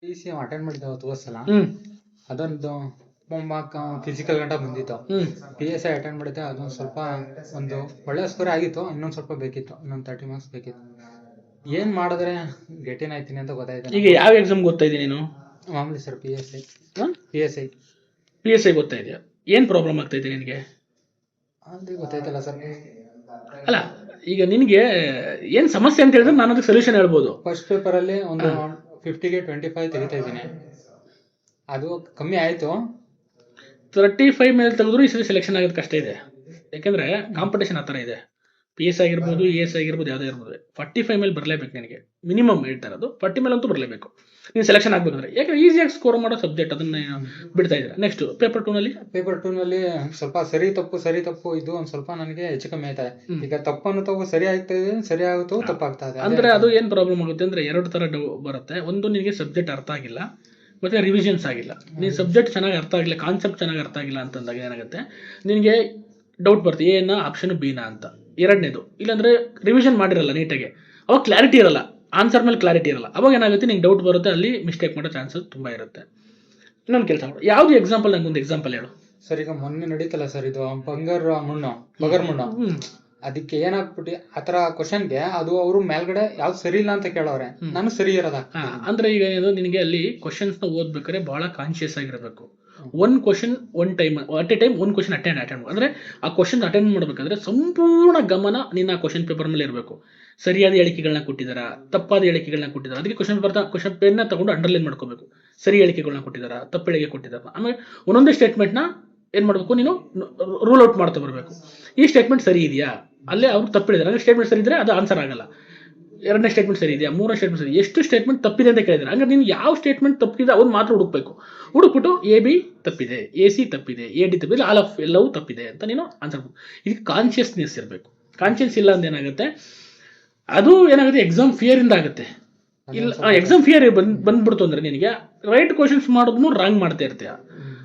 P C attend ಮಾಡಿದ್ದೆ ಅವತ್ತು ಹೋದ್ ಸಲ. ಹ್ಮ್ ಅದೊಂದು ಫಿಸಿಕಲ್ ಗಂಟ ಬಂದಿತ್ತು. ಹ್ಮ್ ಪಿ ಎಸ್ ಐ ಅಟೆಂಡ್ ಮಾಡಿದ್ದೆ, ಅದೊಂದು ಸ್ವಲ್ಪ ಒಂದು ಒಳ್ಳೆ ಸ್ಕೋರ್ ಆಗಿತ್ತು. ಇನ್ನೊಂದು ಸ್ವಲ್ಪ ಬೇಕಿತ್ತು, ಇನ್ನೊಂದು 30 ಮಾರ್ಕ್ಸ್ ಬೇಕಿತ್ತು. ಏನ್ ಮಾಡಿದ್ರೆ ಗೆಟಿನ್ ಆಯ್ತೀನಿ ಅಂತ ಗೊತ್ತಾಯ್ತು. ಈಗ ಯಾವ ಎಕ್ಸಾಮ್ ಓದ್ತಾ ಇದೀಯ ನೀನು? ಮಾಮೂಲಿ sir, P S I. P S I ಓದ್ತಾ ಇದೆಯಾ? ಏನ್ ಪ್ರಾಬ್ಲಮ್ ಆಗ್ತಾ ಇದೆ ನಿನಗೆ? ಅದು ಗೊತ್ತಾಯ್ತಲ್ಲ ಸರ್. ಅಲ್ಲ, ಈಗ ನಿನಗೆ ಏನ್ ಸಮಸ್ಯೆ ಅಂತ ಹೇಳಿದ್ರೆ ನಾನು ಅದಕ್ಕೆ ಸೊಲ್ಯೂಷನ್ ಹೇಳ್ಬೋದು. ಫಸ್ಟ್ ಪೇಪರ್ ಅಲ್ಲಿ ಒಂದು 50ಗೆ 25 ತೆಗಿತಾ ಇದ್ದೀನಿ. ಅದು ಕಮ್ಮಿ ಆಯ್ತು. 35 ಮೇಲೆ ತೆಗೆದ್ರು ಈ ಸಲ ಸೆಲೆಕ್ಷನ್ ಆಗೋದು ಕಷ್ಟ ಇದೆ. ಯಾಕಂದ್ರೆ ಕಾಂಪಿಟೇಷನ್ ಆ ಥರ ಇದೆ. ಪಿ ಎಸ್ ಆಗಿರ್ಬೋದು, ಇ ಎಸ್ ಆಗಿರ್ಬೋದು, ಯಾವುದೇ ಇರ್ಬೋದು, 45 ಮೇಲೆ ಬರಲೇಬೇಕು ನಿನಗೆ. ಮಿನಿಮಮ್ ಹೇಳ್ತಾ ಇರೋದು 40 ಮೇಲೆ ಅಂತೂ ಬರಲೇಬೇಕು ನೀನು ಸೆಲೆಕ್ಷನ್ ಆಗಬೇಕಂದ್ರೆ. ಯಾಕಂದ್ರೆ ಈಸಿಯಾಗಿ ಸ್ಕೋರ್ ಮಾಡೋ ಸಬ್ಜೆಕ್ಟ್, ಅದನ್ನ ಬಿಡ್ತಾ ಇದ್ದೀರಾ. ನೆಕ್ಸ್ಟ್ ಪೇಪರ್ 2 ನಲ್ಲಿ ಸ್ವಲ್ಪ ಸರಿ ತಪ್ಪು ಇದು ಒಂದು ಸ್ವಲ್ಪ ನನಗೆ ಹೆಚ್ಚು ಕಮ್ಮಿ ಆಯ್ತಾ. ಈಗ ತಪ್ಪನ್ನು ತಪ್ಪು ಸರಿ ಆಗ್ತಾ ಇದೆ, ಸರಿ ಆಗುತ್ತೋ ತಪ್ಪಾಗ್ತಾ ಇದೆ. ಅಂದ್ರೆ ಅದು ಏನ್ ಪ್ರಾಬ್ಲಮ್ ಆಗುತ್ತೆ ಅಂದ್ರೆ 2 ತರ ಬರುತ್ತೆ. ಒಂದು, ನಿನಗೆ ಸಬ್ಜೆಕ್ಟ್ ಅರ್ಥ ಆಗಿಲ್ಲ, ಮತ್ತೆ ರಿವಿಷನ್ಸ್ ಆಗಿಲ್ಲ. ನೀನು ಸಬ್ಜೆಕ್ಟ್ ಚೆನ್ನಾಗಿ ಅರ್ಥ ಆಗಿಲ್ಲ, ಕಾನ್ಸೆಪ್ಟ್ ಚೆನ್ನಾಗಿ ಅರ್ಥ ಆಗಿಲ್ಲ ಅಂತಂದಾಗ ಏನಾಗುತ್ತೆ, ನಿನಗೆ ಡೌಟ್ ಬರುತ್ತೆ, ಎನ ಆಪ್ಷನ್ ಬಿನಾ ಅಂತ. ಎರಡನೇದು, ಇಲ್ಲಾಂದ್ರೆ ರಿವಿಷನ್ ಮಾಡಿರಲ್ಲ ನೀಟಾಗಿ, ಅವಾಗ ಕ್ಲಾರಿಟಿ ಇರಲ್ಲ, ಆನ್ಸರ್ ಮೇಲೆ ಕ್ಲಾರಿಟಿ ಇರಲ್ಲ. ಅವಾಗ ಏನಾಗುತ್ತೆ, ನಿಂಗೆ ಡೌಟ್ ಬರುತ್ತೆ, ಅಲ್ಲಿ ಮಿಸ್ಟೇಕ್ ಮಾಡೋ ಚಾನ್ಸಸ್ ತುಂಬಾ ಇರುತ್ತೆ. ಇನ್ನೊಂದು ಕೆಲಸ ಮಾಡು, ಯಾವ್ದು ಎಕ್ಸಾಂಪಲ್, ನಂಗೊಂದು ಎಕ್ಸಾಂಪಲ್ ಹೇಳು. ಸರ್, ಈಗ ಮೊನ್ನೆ ನಡೀತಲ್ಲ ಸರ್, ಇದು ಬಗರ್ ಮಣ್ಣು. ಅದಕ್ಕೆ ಏನಾಗ್ಬಿಟ್ಟು ಆತರ ಕ್ವಶನ್ಗೆ ಅದು ಅವರು ಮೇಲ್ಗಡೆ ಯಾವ್ದು ಸರಿ ಇಲ್ಲ ಅಂತ ಕೇಳೋರೆ, ನಾನು ಸರಿ ಇರೋದ. ಅಂದ್ರೆ ಈಗ ಏನು, ನಿನಗೆ ಅಲ್ಲಿ ಕ್ವಶನ್ಸ್ ನ ಓದ್ಬೇಕಾದ್ರೆ ಬಹಳ ಕಾನ್ಶಿಯಸ್ ಆಗಿರಬೇಕು. One question one time, at A time one question attend ಅಂದ್ರೆ ಆ ಕ್ವಶನ್ ಅಟೆಂಡ್ ಮಾಡ್ಬೇಕಾದ್ರೆ ಸಂಪೂರ್ಣ ಗಮನ ನೀನು ಆ ಕ್ವಶನ್ ಪೇಪರ್ ಮೇಲೆ ಇರಬೇಕು. ಸರಿಯಾದ ಹೇಳಿಕೆಗಳನ್ನ ಕೊಟ್ಟಿದಾರ, ತಪ್ಪಾದ ಹೇಳಿಕೆಗಳನ್ನ ಕೊಟ್ಟಿದ್ದಾರೆ, ಅದಕ್ಕೆ ಕ್ವಶನ್ ಪೇನ್ ನ ತಗೊಂಡು ಅಂಡರ್ಲೈನ್ ಮಾಡ್ಕೋಬೇಕು. ಸರಿ ಹೇಳಿಕೆಗಳನ್ನ ಕೊಟ್ಟಿದಾರ, ತಪ್ಪು ಹೇಳಿಕೆ ಕೊಟ್ಟಿದಾರ. ಆಮೇಲೆ ಒಂದೊಂದೇ ಸ್ಟೇಟ್ಮೆಂಟ್ ನ ಏನ್ ಮಾಡ್ಬೇಕು, ನೀನು ರೂಲ್ ಔಟ್ ಮಾಡ್ತಾ ಬರಬೇಕು. ಈ ಸ್ಟೇಟ್ಮೆಂಟ್ ಸರಿ ಇದೆಯಾ, ಅಲ್ಲೇ ಅವ್ರು ತಪ್ಪಿದ್ದಾರೆ ಅಂದ್ರೆ ಸ್ಟೇಟ್ಮೆಂಟ್ ಸರಿ ಇದ್ರೆ ಅದು ಆನ್ಸರ್ ಆಗಲ್ಲ. ಎರಡನೇ ಸ್ಟೇಟ್ಮೆಂಟ್ ಸರಿ ಇದೆಯಾ, ಮೂರನೇ ಸ್ಟೇಟ್ಮೆಂಟ್ ಸರಿ, ಎಷ್ಟು ಸ್ಟೇಟ್ಮೆಂಟ್ ತಪ್ಪಿದೆ ಅಂತ ಕೇಳಿದ್ರೆ ಹಂಗಾರೆ ನೀನು ಯಾವ ಸ್ಟೇಟ್ಮೆಂಟ್ ತಪ್ಪಿದೆ ಅವ್ನು ಮಾತ್ರ ಹುಡುಕ್ಬೇಕು. ಹುಡುಕ್ಬಿಟ್ಟು ಎ ಬಿ ತಪ್ಪಿದೆ, ಎ ಸಿ ತಪ್ಪಿದೆ, ಎ ಡಿ ತಪ್ಪಿದೆ, ಆಲ್ ಆಫ್ ಎಲ್ಲವೂ ತಪ್ಪಿದೆ ಅಂತ ನೀನು ಆನ್ಸರ್. ಇದಕ್ಕೆ ಕಾನ್ಶಿಯಸ್ನೆಸ್ ಇರಬೇಕು. ಕಾನ್ಶಿಯಸ್ ಇಲ್ಲ ಅಂತ ಏನಾಗುತ್ತೆ, ಅದು ಏನಾಗುತ್ತೆ, ಎಕ್ಸಾಮ್ ಫಿಯರ್ ಇಂದ ಆಗುತ್ತೆ. ಇಲ್ಲ, ಎಕ್ಸಾಮ್ ಫಿಯರ್ ಬಂದ್ಬಿಡ್ತು ಅಂದ್ರೆ ನಿನಗೆ ರೈಟ್ ಕ್ವಶನ್ಸ್ ಮಾಡೋದನ್ನು ರಾಂಗ್ ಮಾಡ್ತಾ ಇರ್ತೀಯ.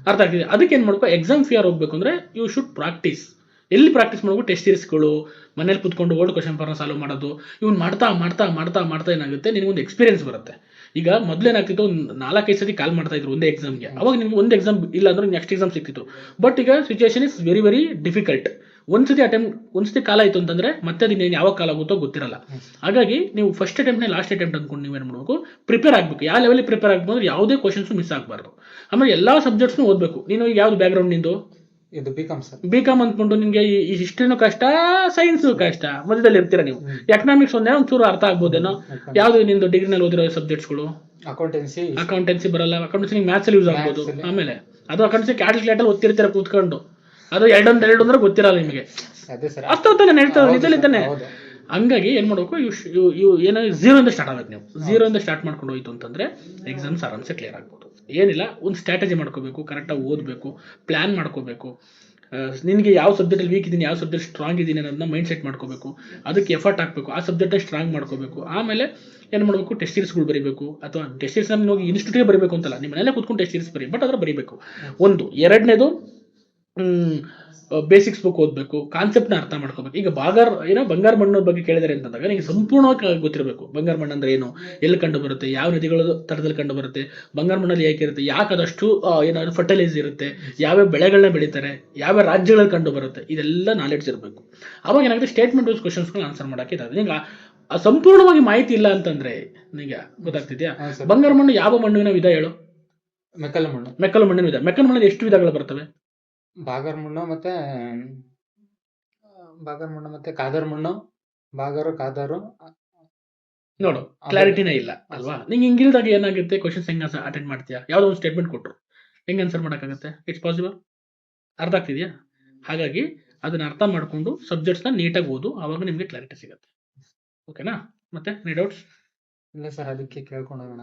ಅರ್ಥ ಆಗ್ತಿದೆ? ಅದಕ್ಕೆ ಏನ್ ಮಾಡ್ಕೋ, ಎಕ್ಸಾಮ್ ಫಿಯರ್ ಹೋಗ್ಬೇಕು ಅಂದ್ರೆ ಯು ಶುಡ್ ಪ್ರಾಕ್ಟೀಸ್. ಎಲ್ಲಿ ಪ್ರಾಕ್ಟೀಸ್ ಮಾಡ್ಬೇಕು, ಟೆಸ್ಟ್ ಸೀರೀಸ್ಗಳು, ಮನೇಲಿ ಕುತ್ಕೊಂಡು ಓಲ್ಡ್ ಕ್ವಶನ್ ಪೇಪರ್ನ ಸಾಲ್ವ್ ಮಾಡೋದು. ಇವ್ನು ಮಾಡ್ತಾ ಮಾಡ್ತಾ ಮಾಡ್ತಾ ಮಾಡ್ತಾ ಏನಾಗುತ್ತೆ, ನಿನಗೊಂದು ಎಕ್ಸ್ಪೀರಿಯನ್ಸ್ ಬರುತ್ತೆ. ಈಗ ಮೊದಲೇನಾಗ್ತಿತ್ತು, 4-5 ಸತಿ ಕಾಲ್ ಮಾಡ್ತಾ ಇದ್ರು ಒಂದೇ ಎಕ್ಸಾಮ್ಗೆ. ಅವಾಗ ನಿಮ್ಗೆ ಒಂದು ಎಕ್ಸಾಮ್ ಇಲ್ಲ ಅಂದ್ರೆ ನೆಕ್ಸ್ಟ್ ಎಕ್ಸಾಮ್ ಸಿಕ್ತಿತ್ತು. ಬಟ್ ಈಗ situation is very very difficult. ಒಂದ್ಸತಿ ಕಾಲ ಆಯ್ತು ಅಂತಂದ್ರೆ ಮತ್ತೆ ಅದು ಯಾವಾಗ ಕಾಲ ಆಗುತ್ತೋ ಗೊತ್ತಿರಲ್ಲ. ಹಾಗಾಗಿ ನೀವು ಫಸ್ಟ್ ಅಟೆಂಪ್ಟ್ ಲಾಸ್ಟ್ ಅಟೆಂಪ್ಟ್ ಅಂದ್ಕೊಂಡು ನೀವೇನು ಮಾಡಬೇಕು, ಪ್ರಿಪೇರ್ ಆಗಬೇಕು. ಯಾವ ಲೆವೆಲ್ ಪ್ರಿಪೇರ್ ಆಗಬೇಕು ಅಂದ್ರೆ ಯಾವುದೇ ಕ್ವಶನ್ಸ್ ಮಿಸ್ ಆಗಬಾರ್ದು. ಆಮೇಲೆ ಎಲ್ಲಾ ಸಬ್ಜೆಕ್ಟ್ಸ್ನು ಓದಬೇಕು. ನೀನು ಯಾವ್ದು ಬ್ಯಾಕ್ ಗ್ರೌಂಡ್ ನಿಂದು? ಇದು ಬಿಕಾಮ್ ಸರ್. ಬಿಕಾಮ್ ಅಂದ್ಕೊಂಡು ನಿಮ್ಗೆ ಈ ಹಿಸ್ಟ್ರಿನೂ ಕಷ್ಟ, ಸೈನ್ಸ್ ಕಷ್ಟ, ಮಧ್ಯದಲ್ಲಿ ಇರ್ತೀರಾ ನೀವು. ಎಕನಾಮಿಕ್ಸ್ ಒಂಚೂರು ಅರ್ಥ ಆಗ್ಬೋದೇನೋ. ಯಾವ್ದು ನಿಂದು ಡಿಗ್ರಿನಲ್ಲಿ ಓದಿರೋ ಸಬ್ಜೆಕ್ಟ್ಸ್ಗಳು? ಅಕೌಂಟೆನ್ಸಿ ಬರಲ್ಲ. ಅಕೌಂಟೆನ್ಸಿ ಮ್ಯಾಥ್ಸ್ ಅಲ್ಲಿ ಯೂಸ್ ಆಗ್ಬೋದು. ಆಮೇಲೆ ಅದು ಅಕೌಂಟೆನ್ಸಿ ಕ್ಯಾಲ್ಕುಲೇಟರ್ ಓದ್ತಿರ್ತೀರ ಕೂತ್ಕೊಂಡು, ಅದು ಎರಡು ಅಂದ್ರೆ ಗೊತ್ತಿರಲ್ಲ ನಿಮಗೆ. ಅಷ್ಟು ಹೊತ್ತಾನೆ ಹೇಳ್ತಾರೆ ನಿಜಲಿದ್ದಾನೆ. ಹಂಗಾಗಿ ಏನ್ ಮಾಡ್ಬೇಕು, ಏನೋ 0 ಇಂದ ಸ್ಟಾರ್ಟ್ ಆಗ್ಬೇಕು. ನೀವು 0 ಇಂದ ಸ್ಟಾರ್ಟ್ ಮಾಡ್ಕೊಂಡು ಹೋಯ್ತು ಅಂತಂದ್ರೆ ಎಕ್ಸಾಮ್ಸ್ ಆರಾಮ್ಸೆ ಕ್ಲಿಯರ್ ಆಗ್ಬೋದು. ಏನಿಲ್ಲ, ಒಂದು ಸ್ಟ್ರಾಟಜಿ ಮಾಡ್ಕೋಬೇಕು, ಕರೆಕ್ಟಾಗಿ ಓದಬೇಕು, ಪ್ಲಾನ್ ಮಾಡ್ಕೋಬೇಕು. ನಿನಗೆ ಯಾವ ಸಬ್ಜೆಕ್ಟಲ್ಲಿ ವೀಕ್ ಇದ್ದೀನಿ, ಯಾವ ಸಬ್ಜೆಕ್ಟ್ ಸ್ಟ್ರಾಂಗ್ ಇದ್ದೀನಿ ಅನ್ನೋದನ್ನ ಮೈಂಡ್ ಸೆಟ್ ಮಾಡ್ಕೋಬೇಕು. ಅದಕ್ಕೆ ಎಫರ್ಟ್ ಹಾಕಬೇಕು, ಆ ಸಬ್ಜೆಕ್ಟ್ ಸ್ಟ್ರಾಂಗ್ ಮಾಡ್ಕೋಬೇಕು. ಆಮೇಲೆ ಏನು ಮಾಡಬೇಕು, ಟೆಸ್ಟ್ ಸೀರೀಸ್ಗಳು ಬರೀಬೇಕು. ಅಥವಾ ಟೆಸ್ಟ್ ಸೀರೀಸ್ ಹೋಗಿ ಇನ್ಸ್ಟಿಟ್ಯೂಟ್ಗೆ ಬರೀಬೇಕು ಅಂತಲ್ಲ, ನಿಮ್ಮ ಮನೇಲೆ ಕೂತ್ಕೊಂಡು ಟೆಸ್ಟ್ ಸೀರೀಸ್ ಬರೀ, ಬಟ್ ಅದ್ರ ಬರೀಬೇಕು. ಒಂದು. ಎರಡನೇದು, ಬೇಸಿಕ್ಸ್ ಬುಕ್ ಓದಬೇಕು, ಕಾನ್ಸೆಪ್ಟ್ನ ಅರ್ಥ ಮಾಡ್ಕೋಬೇಕು. ಈಗ ಬಂಗಾರ ಮಣ್ಣು ಬಗ್ಗೆ ಕೇಳಿದರೆ ಅಂತಂದಾಗ ನಿಮಗೆ ಸಂಪೂರ್ಣವಾಗಿ ಗೊತ್ತಿರಬೇಕು. ಬಂಗಾರ ಮಣ್ಣು ಅಂದ್ರೆ ಏನು, ಎಲ್ಲಿ ಕಂಡು ಬರುತ್ತೆ, ಯಾವ ನದಿಗಳು ತಟದಲ್ಲಿ ಕಂಡು ಬರುತ್ತೆ, ಬಂಗಾರ ಮಣ್ಣಲ್ಲಿ ಯಾಕೆ ಇರುತ್ತೆ, ಯಾಕೆ ಅದಷ್ಟು ಏನಾದ್ರು ಫರ್ಟಿಲೈಸ್ ಇರುತ್ತೆ, ಯಾವ್ಯಾವ ಬೆಳೆಗಳನ್ನ ಬೆಳೀತಾರೆ, ಯಾವ ರಾಜ್ಯಗಳಲ್ಲಿ ಕಂಡು ಬರುತ್ತೆ, ಇದೆಲ್ಲ ನಾಲೆಡ್ಜ್ ಇರಬೇಕು. ಅವಾಗ ಏನಾಗುತ್ತೆ, ಸ್ಟೇಟ್ಮೆಂಟ್ ವೈಸ್ ಕ್ವಶನ್ಸ್ಗಳನ್ನ ಆನ್ಸರ್ ಮಾಡೋಕೆ ಇದಾವೆ. ನಿಂಗೆ ಸಂಪೂರ್ಣವಾಗಿ ಮಾಹಿತಿ ಇಲ್ಲ ಅಂತಂದ್ರೆ ನಿಮಗೆ ಗೊತ್ತಾಗ್ತಿದ್ಯಾ? ಬಂಗಾರ ಮಣ್ಣು ಯಾವ ಮಣ್ಣಿನ ವಿಧ ಹೇಳು? ಮೆಕ್ಕಲು ಮಣ್ಣಿನ ವಿಧ. ಮೆಕ್ಕಲು ಮಣ್ಣಲ್ಲಿ ಎಷ್ಟು ವಿಧಗಳು ಬರ್ತವೆ? ಬಾಗರ್ ಮಣ್ಣು ಮತ್ತೆ ಕಾದರ್ ಮಣ್ಣು. ಕಾದರು ನೋಡು, ಕ್ಲಾರಿಟಿನೇ ಇಲ್ಲ ಅಲ್ವಾ? ನಿಂಗೆ ಹಿಂಗಿಲ್ದಾಗ ಏನಾಗುತ್ತೆ, ಕ್ವಶನ್ಸ್ ಹೆಂಗ್ ಅಟೆಂಡ್ ಮಾಡ್ತೀಯಾ? ಯಾವ್ದೋ ಒಂದು ಸ್ಟೇಟ್ಮೆಂಟ್ ಕೊಟ್ರು ಹೆಂಗ್ ಆನ್ಸರ್ ಮಾಡೋಕ್ಕಾಗುತ್ತೆ? It's possible. ಅರ್ಥ ಆಗ್ತಿದ್ಯಾ? ಹಾಗಾಗಿ ಅದನ್ನ ಅರ್ಥ ಮಾಡ್ಕೊಂಡು ಸಬ್ಜೆಕ್ಟ್ಸ್ನ ನೀಟಾಗಿ ಓದು, ಆವಾಗ ನಿಮ್ಗೆ ಕ್ಲಾರಿಟಿ ಸಿಗುತ್ತೆ. ಓಕೆನಾ? ಮತ್ತೆ ನೀ ಡೌಟ್ಸ್? ಇಲ್ಲ ಸರ್, ಅದಕ್ಕೆ ಕೇಳ್ಕೊಂಡೋಗೋಣ.